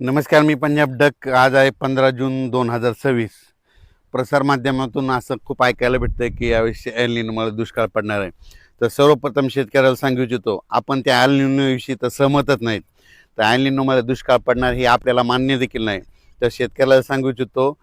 नमस्कार, मी पंजाब डक. आज आहे 15 जून 2026. प्रसारमाध्यमातून असं खूप ऐकायला भेटतं की यावर्षी एल निनोमुळे दुष्काळ पडणार आहे. तर सर्वप्रथम शेतकऱ्याला सांगू इच्छितो, आपण त्या एल निनोविषयी तर सहमतच नाहीत. तर एल निनोमुळे दुष्काळ पडणार हे आपल्याला मान्य देखील नाही. तर शेतकऱ्याला सांगू इच्छितो,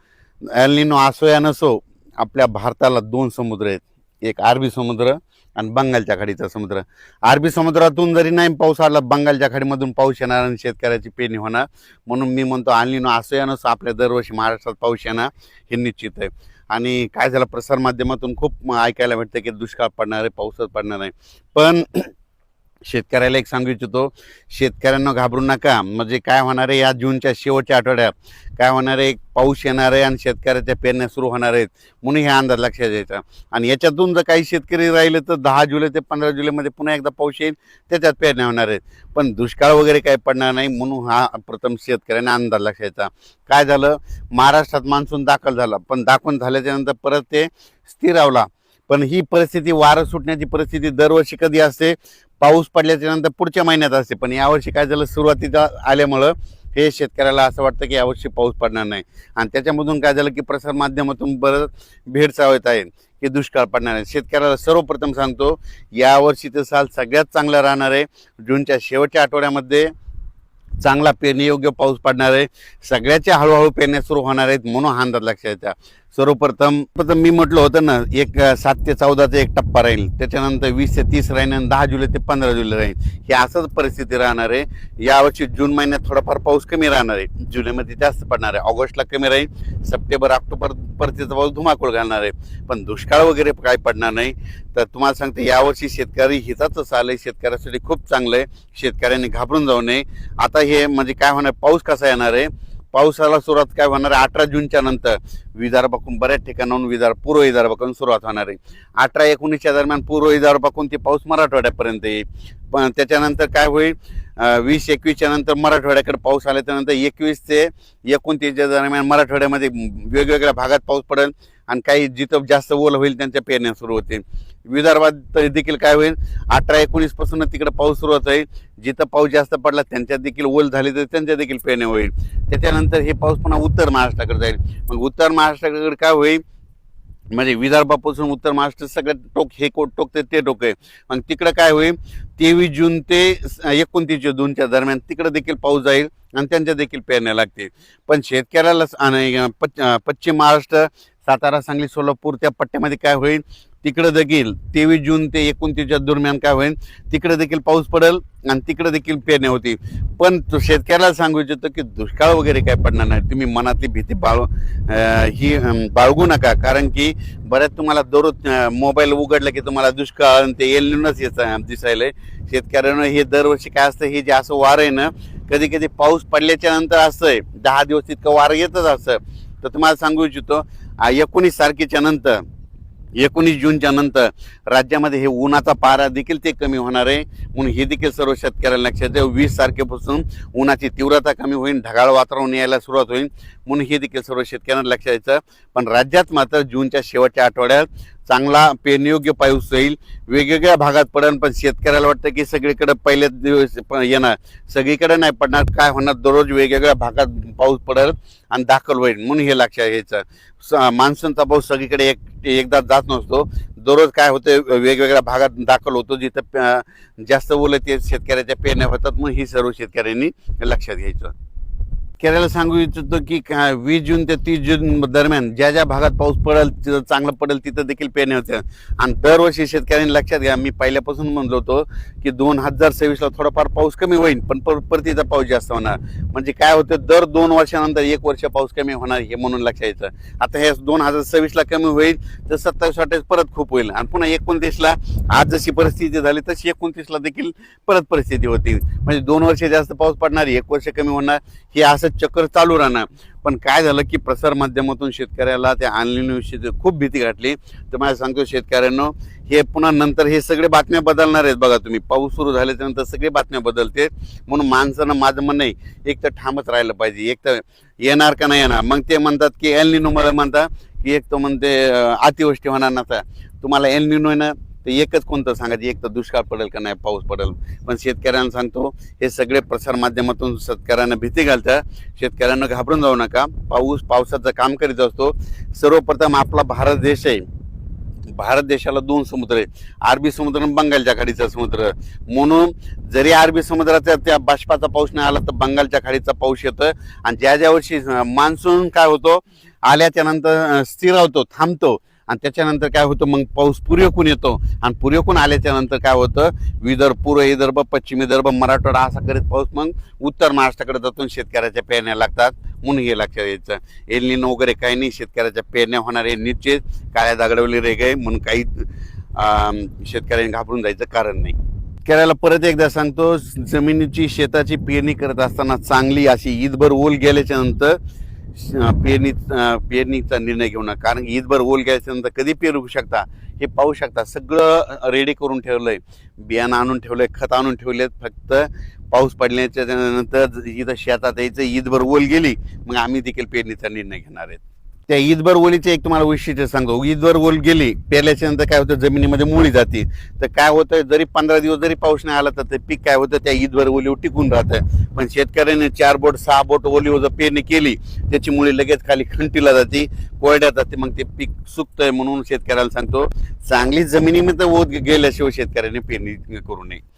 एल निनो असो या नसो, आपल्या भारताला दोन समुद्र आहेत. एक अरबी समुद्र आणि बंगालच्या खाडीचा समुद्र. अरबी समुद्रातून जरी नाही पाऊस आला, बंगालच्या खाडीमधून पाऊस येणार आणि शेतकऱ्याची पेरणी होणार. म्हणून मी म्हणतो एल निनो असो या नसो, आपल्या दरवर्षी महाराष्ट्रात पाऊस येणार हे निश्चित आहे. आणि काय झालं, प्रसारमाध्यमातून खूप ऐकायला भेटतं की दुष्काळ पडणार आहे, पाऊसच पडणार नाही. पण शेतकऱ्याला एक सांगू इच्छितो, शेतकऱ्यांना घाबरू नका. म्हणजे काय होणार आहे, या जूनच्या शेवटच्या आठवड्यात काय होणार आहे, पाऊस येणार आहे आणि शेतकऱ्याच्या पेरण्या सुरू होणार आहेत, म्हणून हे अंदाज लक्षात द्यायचा. आणि याच्यातून जर काही शेतकरी राहिले तर 10 जुलै ते 15 जुलैमध्ये पुन्हा एकदा पाऊस येईल, त्याच्यात पेरण्या होणार आहेत. पण दुष्काळ वगैरे काही पडणार नाही, म्हणून हा प्रथम शेतकऱ्यांना अंदाज लक्षायचा. काय झालं, महाराष्ट्रात मान्सून दाखल झाला, पण दाखवून झाल्याच्यानंतर परत ते स्थिरावला. पण ही परिस्थिती, वारं सुटण्याची परिस्थिती दरवर्षी कधी असते, पाऊस पडल्याच्या नंतर पुढच्या महिन्यात असते. पण यावर्षी काय झालं, सुरुवातीला आल्यामुळं हे शेतकऱ्याला असं वाटतं की यावर्षी पाऊस पडणार नाही. आणि त्याच्यामधून काय झालं की प्रसारमाध्यमातून बरंच भेडसावत आहे की दुष्काळ पडणार आहे. शेतकऱ्याला सर्वप्रथम सांगतो, यावर्षीचं साल सगळ्यात चांगलं राहणार आहे. जूनच्या शेवटच्या आठवड्यामध्ये चांगला पेरणीयोग्य पाऊस पडणार आहे. सगळ्याच्या हळूहळू पेरण्या सुरू होणार आहेत, म्हणून हा अंदाज लक्षात द्या. सर्वप्रथम मी म्हटलं होतं ना, एक 7 ते 14चा एक टप्पा राहील, त्याच्यानंतर 20 ते 30 राहील आणि 10 जुलै ते 15 जुलै राहील. ही असंच परिस्थिती राहणार आहे. यावर्षी जून महिन्यात थोडाफार पाऊस कमी राहणार आहे, जुलैमध्ये जास्त पडणार आहे, ऑगस्टला कमी राहील, सप्टेंबर ऑक्टोबर परतीचा पाऊस धुमाकूळ घालणार आहे. पण दुष्काळ वगैरे काय पडणार नाही. तर तुम्हाला सांगते, यावर्षी शेतकरी हिताचं साल आहे, शेतकऱ्यासाठी खूप चांगलं आहे. शेतकऱ्यांनी घाबरून जाऊ नये. आता हे म्हणजे काय होणार, पाऊस कसा येणार आहे, पावसाला सुरुवात काय होणार आहे, 18 जूनच्या नंतर विदर्भाकडून बऱ्याच ठिकाणाहून पूर्व विदर्भाकडून सुरुवात होणार आहे. 18-19च्या दरम्यान पूर्व विदर्भाकडून ते पाऊस मराठवाड्यापर्यंत येईल. पण त्याच्यानंतर काय होईल, 20-21च्या नंतर मराठवाड्याकडे पाऊस आल्याच्यानंतर 21 ते 29च्या दरम्यान मराठवाड्यामध्ये वेगवेगळ्या भागात पाऊस पडेल आणि काही जिथं जास्त ओल होईल त्यांच्या पेरण्या सुरू होतील. विदर्भात देखील काय होईल, 18-19 पासून तिकडे पाऊस सुरुवात होईल. जिथं पाऊस जास्त पडला त्यांच्यात देखील ओल झाली तर त्यांच्या देखील पेरण्या होईल. त्याच्यानंतर हे पाऊस पुन्हा उत्तर महाराष्ट्राकडे जाईल. मग उत्तर महाराष्ट्राकडे काय होईल, म्हणजे विदर्भापासून उत्तर महाराष्ट्र सगळ्यात टोक, हे टोकते ते टोक आहे. मग तिकडं काय होईल, 23 जून ते 29 जूनच्या दरम्यान तिकडं देखील पाऊस जाईल आणि त्यांच्या देखील पेरण्या लागतील. पण शेतकऱ्याला आणि पश्चिम महाराष्ट्र, सातारा, सांगली, सोलापूर त्या पट्ट्यामध्ये काय होईल, तिकडं देखील 23 जून ते 29च्या दरम्यान काय होईल, तिकडे देखील पाऊस पडेल आणि तिकडे देखील पेरण्या होतील. पण तो शेतकऱ्याला सांगू इच्छितो की दुष्काळ वगैरे काय पडणार नाही. तुम्ही मनातली भीती बाळगू नका. कारण की बऱ्याच तुम्हाला दररोज मोबाईल उघडला की तुम्हाला दुष्काळ आणि ते एल निनोच दिसायलंय. शेतकऱ्यांना हे दरवर्षी काय असतं, हे जे असं वारं आहे ना, कधी कधी पाऊस पडल्याच्या नंतर असं आहे 10 दिवस इतकं वारं येतच असं. तर तुम्हाला सांगू इच्छितो, 19 तारखेच्या नंतर, 19 जूनच्या नंतर राज्यामध्ये हे उन्हाचा पारा देखील ते कमी होणार आहे. म्हणून हे देखील सर्व शेतकऱ्यांना लक्षात द्या. 20 तारखेपासून उन्हाची तीव्रता कमी होईल, ढगाळ वातावरण यायला सुरुवात होईल, म्हणून हे देखील सर्व शेतकऱ्यांना लक्षात द्यायचं. पण राज्यात मात्र जूनच्या शेवटच्या आठवड्यात चांगला पेरणीयोग्य पाऊस होईल, वेगवेगळ्या भागात पडेल. पण शेतकऱ्याला वाटतं की सगळीकडे पहिलेच दिवस येणार, सगळीकडे नाही पडणार. काय होणार, दररोज वेगवेगळ्या भागात पाऊस पडेल आणि दाखल होईल, म्हणून हे लक्षात घ्यायचं. मान्सूनचा पाऊस सगळीकडे एकदा जात नसतो, दररोज काय होतं, वेगवेगळ्या भागात दाखल होतो. जिथं जास्त ओलं ते शेतकऱ्याच्या पेरण्या होतात, म्हणून ही सर्व शेतकऱ्यांनी लक्षात घ्यायचं. शेतकऱ्याला सांगू इच्छितो की 20 जून ते 30 जून दरम्यान ज्या ज्या भागात पाऊस पडेल, तिथं चांगलं पडेल, तिथं देखील पेरण्या होत्या. आणि दरवर्षी शेतकऱ्यांनी लक्षात घ्या, मी पहिल्यापासून म्हणलो होतो की 2026ला थोडाफार पाऊस कमी होईल, पण परतीचा पाऊस जास्त होणार. म्हणजे काय होतं, दर 2 वर्षानंतर 1 वर्ष पाऊस कमी होणार, हे म्हणून लक्षात यायचं. आता हे 2026ला कमी होईल तर 27-28 परत खूप होईल, आणि पुन्हा 29ला आज जशी परिस्थिती झाली तशी 29ला देखील परत परिस्थिती होती. म्हणजे 2 वर्ष जास्त पाऊस पडणार, 1 वर्ष कमी होणार, हे असं चक्कर चालू राहणार. पण काय झालं की प्रसारमाध्यमातून शेतकऱ्याला त्या एल निनोविषयी खूप भीती घातली. तर मला सांगतो शेतकऱ्यांनो, हे पुन्हा नंतर हे सगळे बातम्या बदलणार आहेत. बघा तुम्ही, पाऊस सुरू झाल्याच्यानंतर सगळे बातम्या बदलते. म्हणून माणसानं, माझं म्हणणं नाही, एक तर ठामच राहिलं पाहिजे, एक तर येणार का नाही येणार. मग ते म्हणतात की एल निनो, मला म्हणतात की एक तर म्हणते अतिवृष्टी होणार नसा. तुम्हाला एल निनो आहे ना, तर एकच कोणतं सांगायचं, एक तर दुष्काळ पडेल का नाही पाऊस पडेल. पण शेतकऱ्यांना सांगतो, हे सगळे प्रसारमाध्यमातून शेतकऱ्यांना भीती घालतात. शेतकऱ्यांना घाबरून जाऊ नका. पावसाचं काम करीत असतो. सर्वप्रथम आपला भारत देश आहे. भारत देशाला 2 समुद्र आहे, अरबी समुद्र आणि बंगालच्या खाडीचा समुद्र. म्हणून जरी अरबी समुद्राचा त्या बाष्पाचा पाऊस नाही आला तर बंगालच्या खाडीचा पाऊस येतोय. आणि ज्या वर्षी मान्सून काय होतो, आल्याच्या नंतर स्थिरावतो, थांबतो, आणि त्याच्यानंतर काय होतं, मग पाऊस पुरेकून येतो. आणि पुरेकून आल्याच्या नंतर काय होतं, विदर्भ, पूर्व विदर्भ, पश्चिम विदर्भ, मराठवाडा असा करीत पाऊस मग उत्तर महाराष्ट्राकडे जातो. शेतकऱ्याच्या पेरण्या लागतात. म्हणून हे लक्षात यायचं, एल निनो वगैरे काही नाही, शेतकऱ्याच्या पेरण्या होणार आहे निश्चित. काळ्या दगडावली रेग आहे म्हणून काही शेतकऱ्यांनी घाबरून जायचं कारण नाही. शेतकऱ्याला परत एकदा सांगतो, जमिनीची शेताची पेरणी करत असताना चांगली अशी ईदभर ओल गेल्याच्या नंतर पेरणीचा निर्णय घेऊ नका. कारण ईदभर ओल गेल्याच्या नंतर कधी पेरू शकता हे पाहू शकता. सगळं रेडी करून ठेवलंय, बियाणं आणून ठेवलंय, खत आणून ठेवलेत. फक्त पाऊस पडल्याच्या नंतर इथं शेतात यायचं, ईदभर ओल गेली मग आम्ही देखील पेरणीचा निर्णय घेणार आहेत. त्या ईदभर ओलीचे एक तुम्हाला वैशिष्ट्य सांगतो. ईदभर ओल गेली, पेरल्याच्या नंतर काय होतं, जमिनीमध्ये मुळी जाते. तर काय होतं, जरी 15 दिवस जरी पाऊस नाही आला तर ते पीक काय होतं, त्या ईदभर ओलीवर टिकून राहतं. पण शेतकऱ्याने 4 बोट 6 बोट ओलीवर जर पेरणी केली, त्याची मुळी लगेच खाली खंटीला जाते, कोरड्यात जाते, मग ते पीक सुकतंय. म्हणून शेतकऱ्याला सांगतो, चांगली जमिनीमध्ये ओत गेल्याशिवाय शेतकऱ्याने पेरणी करू नये.